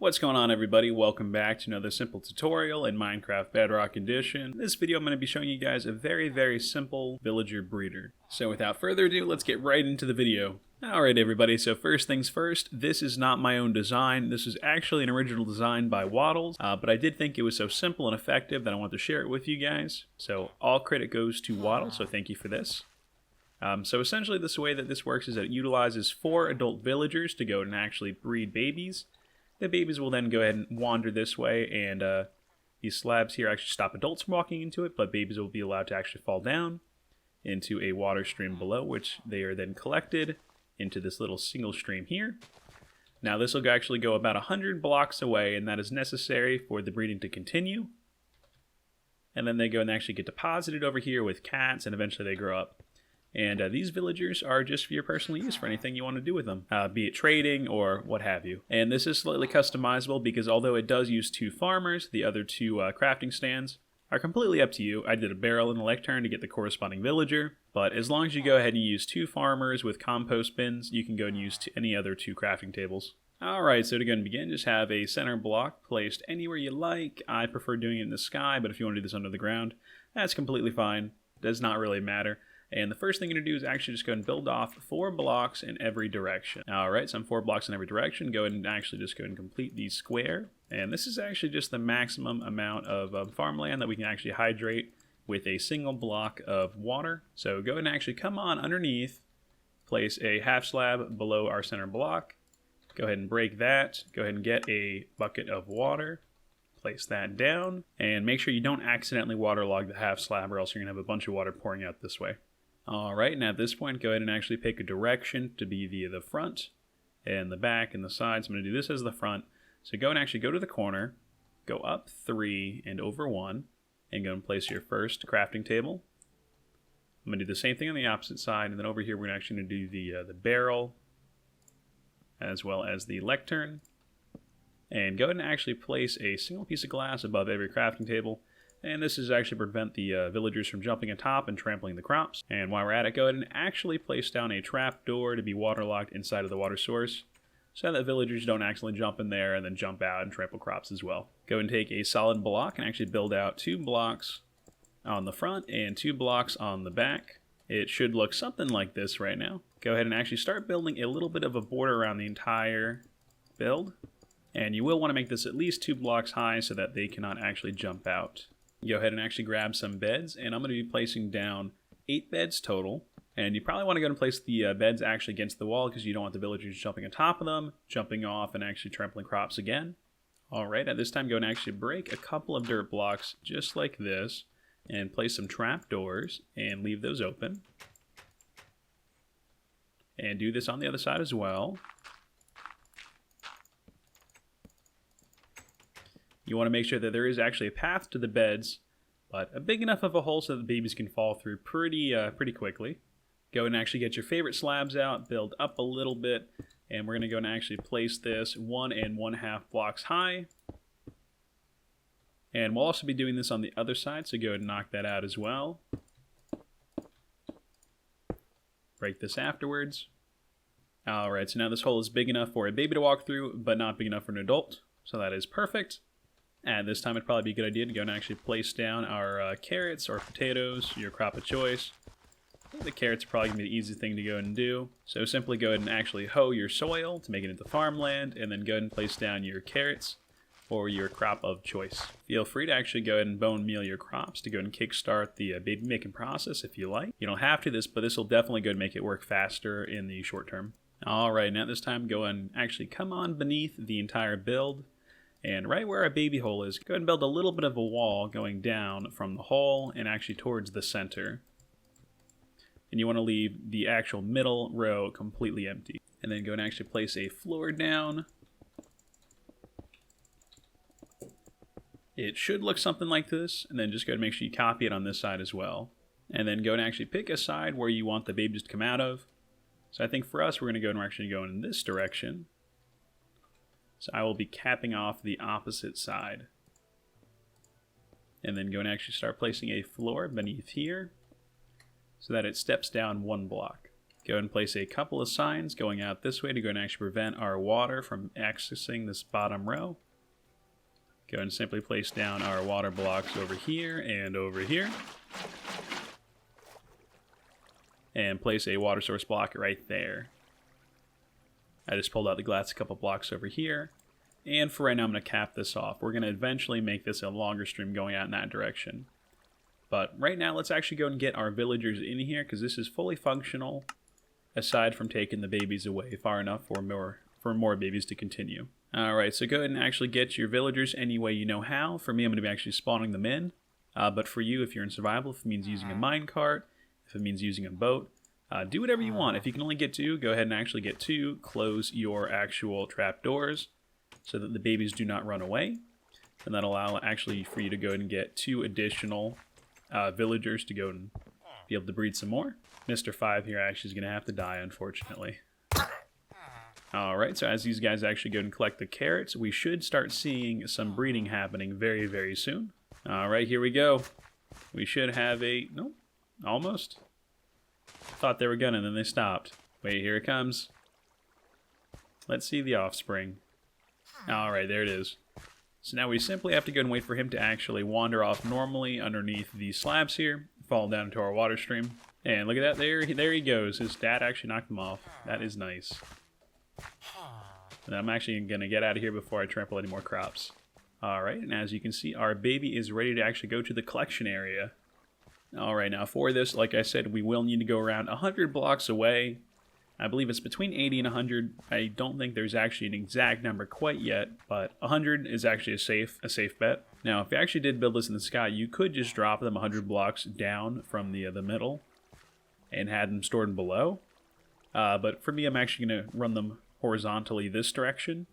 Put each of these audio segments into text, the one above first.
What's going on, everybody? Welcome back to another simple tutorial in Minecraft Bedrock Edition. In this video I'm going to be showing you guys a very simple villager breeder. So without further ado, let's get right into the video. Alright everybody, so first things first, this is not my own design. This is actually an original design by Wattles, but I did think it was so simple and effective that I wanted to share it with you guys. So all credit goes to Wattles, so thank you for this. So essentially the way that this works is that it utilizes 4 adult villagers to go and actually breed babies. The babies will then go ahead and wander this way, and these slabs here actually stop adults from walking into it, but babies will be allowed to actually fall down into a water stream below, which they are then collected into this little single stream here. Now this will actually go about 100 blocks away, and that is necessary for the breeding to continue. And then they go and actually get deposited over here with cats, and eventually they grow up. And these villagers are just for your personal use for anything you want to do with them, be it trading or what have you. And this is slightly customizable because although it does use 2 farmers, the other 2 crafting stands are completely up to you. I did a barrel and a lectern to get the corresponding villager, but as long as you go ahead and use 2 farmers with compost bins, you can go and use any other 2 crafting tables. Alright, so to go and begin, just have a center block placed anywhere you like. I prefer doing it in the sky, but if you want to do this under the ground, that's completely fine. Does not really matter. And the first thing you're going to do is actually just go and build off 4 blocks in every direction. Alright, so I'm 4 blocks in every direction. Go ahead and actually just go and complete the square. And this is actually just the maximum amount of farmland that we can actually hydrate with a single block of water. So go ahead and actually come on underneath, place a half slab below our center block. Go ahead and break that. Go ahead and get a bucket of water. Place that down. And make sure you don't accidentally waterlog the half slab, or else you're going to have a bunch of water pouring out this way. Alright, and at this point, go ahead and actually pick a direction to be via the front and the back and the sides. I'm going to do this as the front. So go and actually go to the corner, go up 3 and over 1, and go and place your first crafting table. I'm going to do the same thing on the opposite side, and then over here we're actually going to do the barrel as well as the lectern. And go ahead and actually place a single piece of glass above every crafting table. And this is actually to prevent the villagers from jumping atop and trampling the crops. And while we're at it, go ahead and actually place down a trap door to be waterlogged inside of the water source, so that villagers don't accidentally jump in there and then jump out and trample crops as well. Go and take a solid block and actually build out 2 blocks on the front and 2 blocks on the back. It should look something like this right now. Go ahead and actually start building a little bit of a border around the entire build. And you will want to make this at least 2 blocks high so that they cannot actually jump out. Go ahead and actually grab some beds, and I'm going to be placing down 8 beds total. And you probably want to go and place the beds actually against the wall because you don't want the villagers jumping on top of them, jumping off, and actually trampling crops again. Alright, at this time go and actually break a couple of dirt blocks just like this, and place some trap doors, and leave those open. And do this on the other side as well. You want to make sure that there is actually a path to the beds, but a big enough of a hole so that the babies can fall through pretty quickly. Go and actually get your favorite slabs out, build up a little bit, and we're going to go and actually place this 1 1/2 blocks high. And we'll also be doing this on the other side, so go ahead and knock that out as well. Break this afterwards. Alright, so now this hole is big enough for a baby to walk through, but not big enough for an adult, so that is perfect. And this time it'd probably be a good idea to go and actually place down our carrots or potatoes, your crop of choice. The carrots are probably going to be the easiest thing to go and do. So simply go ahead and actually hoe your soil to make it into farmland, and then go ahead and place down your carrots or your crop of choice. Feel free to actually go ahead and bone meal your crops to go and kickstart the baby making process if you like. You don't have to but this will definitely go and make it work faster in the short term. Alright, now this time go and actually come on beneath the entire build. And right where our baby hole is, go ahead and build a little bit of a wall going down from the hole and actually towards the center. And you want to leave the actual middle row completely empty. And then go and actually place a floor down. It should look something like this, and then just go ahead and make sure you copy it on this side as well. And then go and actually pick a side where you want the babies to come out of. So I think for us, we're going to go and we're actually going in this direction. So I will be capping off the opposite side. And then go and actually start placing a floor beneath here so that it steps down 1 block. Go ahead and place a couple of signs going out this way to go and actually prevent our water from accessing this bottom row. Go ahead and simply place down our water blocks over here and over here. And place a water source block right there. I just pulled out the glass a couple blocks over here. And for right now, I'm going to cap this off. We're going to eventually make this a longer stream going out in that direction. But right now, let's actually go and get our villagers in here, because this is fully functional, aside from taking the babies away far enough for more babies to continue. Alright, so go ahead and actually get your villagers any way you know how. For me, I'm going to be actually spawning them in. But for you, if you're in survival, if it means using a minecart, if it means using a boat, do whatever you want. If you can only get 2, go ahead and actually get 2. Close your actual trapdoors so that the babies do not run away. And that'll allow actually for you to go ahead and get 2 additional villagers to go and be able to breed some more. Mr. 5 here actually is going to have to die, unfortunately. Alright, so as these guys actually go and collect the carrots, we should start seeing some breeding happening very, very soon. Alright, here we go. We should have a... Nope, almost. Thought they were gonna, and then they stopped. Wait, here it comes. Let's see the offspring. Alright, there it is. So now we simply have to go and wait for him to actually wander off normally underneath these slabs here, fall down into our water stream. And look at that, there he goes. His dad actually knocked him off. That is nice. And I'm actually going to get out of here before I trample any more crops. Alright, and as you can see, our baby is ready to actually go to the collection area. Alright, now for this, like I said, we will need to go around 100 blocks away. I believe it's between 80 and 100. I don't think there's actually an exact number quite yet, but 100 is actually a safe bet. Now, if you actually did build this in the sky, you could just drop them 100 blocks down from the middle and had them stored in below. But for me, I'm actually going to run them horizontally this direction.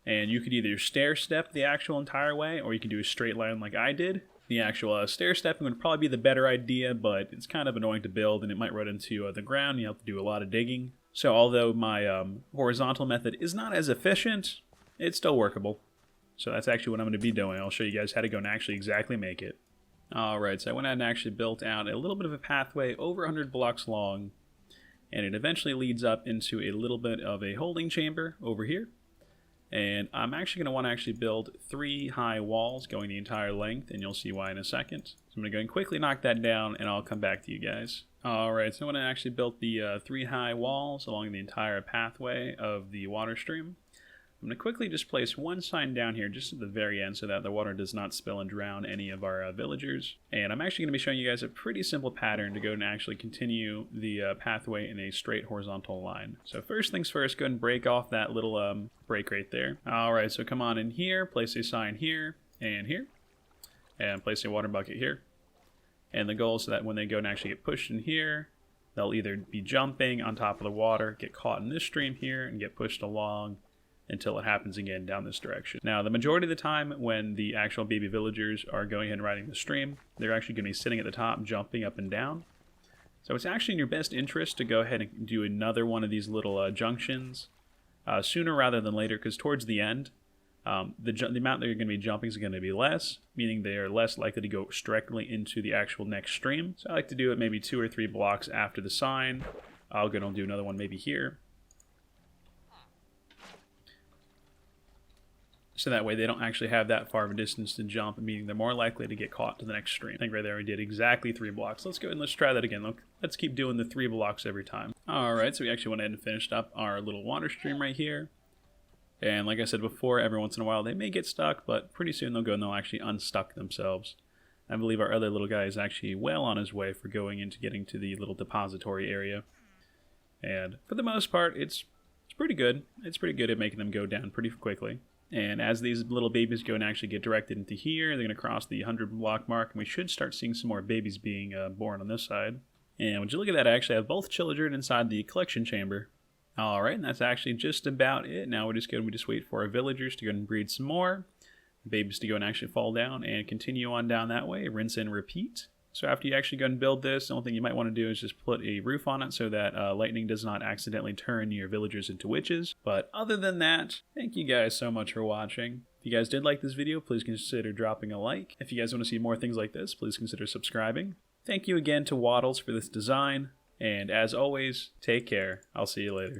And you could either stair step the actual entire way, or you can do a straight line like I did. The actual stair stepping would probably be the better idea, but it's kind of annoying to build and it might run into the ground. You have to do a lot of digging. So although my horizontal method is not as efficient, it's still workable. So that's actually what I'm going to be doing. I'll show you guys how to go and actually exactly make it. Alright, so I went out and actually built out a little bit of a pathway over 100 blocks long. And it eventually leads up into a little bit of a holding chamber over here. And I'm actually going to want to actually build 3 high walls going the entire length, and you'll see why in a second. So I'm going to go and quickly knock that down, and I'll come back to you guys. Alright, so I want to actually build the 3 high walls along the entire pathway of the water stream. I'm going to quickly just place 1 sign down here just at the very end so that the water does not spill and drown any of our villagers. And I'm actually going to be showing you guys a pretty simple pattern to go and actually continue the pathway in a straight horizontal line. So first things first, go ahead and break off that little break right there. Alright, so come on in here, place a sign here, and place a water bucket here. And the goal is so that when they go and actually get pushed in here, they'll either be jumping on top of the water, get caught in this stream here, and get pushed along until it happens again down this direction. Now, the majority of the time when the actual baby villagers are going ahead and riding the stream, they're actually going to be sitting at the top, jumping up and down. So it's actually in your best interest to go ahead and do another one of these little junctions sooner rather than later, because towards the end, the amount they're going to be jumping is going to be less, meaning they are less likely to go directly into the actual next stream. So I like to do it maybe 2 or 3 blocks after the sign. I'll go and do another one maybe here. So that way they don't actually have that far of a distance to jump, meaning they're more likely to get caught to the next stream. I think right there we did exactly 3 blocks. Let's go ahead and let's try that again. Look, let's keep doing the 3 blocks every time. Alright, so we actually went ahead and finished up our little water stream right here. And like I said before, every once in a while they may get stuck, but pretty soon they'll go and they'll actually unstuck themselves. I believe our other little guy is actually well on his way for going into getting to the little depository area. And for the most part, it's pretty good. It's pretty good at making them go down pretty quickly. And as these little babies go and actually get directed into here, they're going to cross the 100 block mark, and we should start seeing some more babies being born on this side. And would you look at that, I actually have both children inside the collection chamber. Alright, and that's actually just about it. Now we're just going to wait for our villagers to go and breed some more, babies to go and actually fall down, and continue on down that way, rinse and repeat. So after you actually go and build this, the only thing you might want to do is just put a roof on it so that lightning does not accidentally turn your villagers into witches. But other than that, thank you guys so much for watching. If you guys did like this video, please consider dropping a like. If you guys want to see more things like this, please consider subscribing. Thank you again to Wattles for this design, And as always, take care. I'll see you later.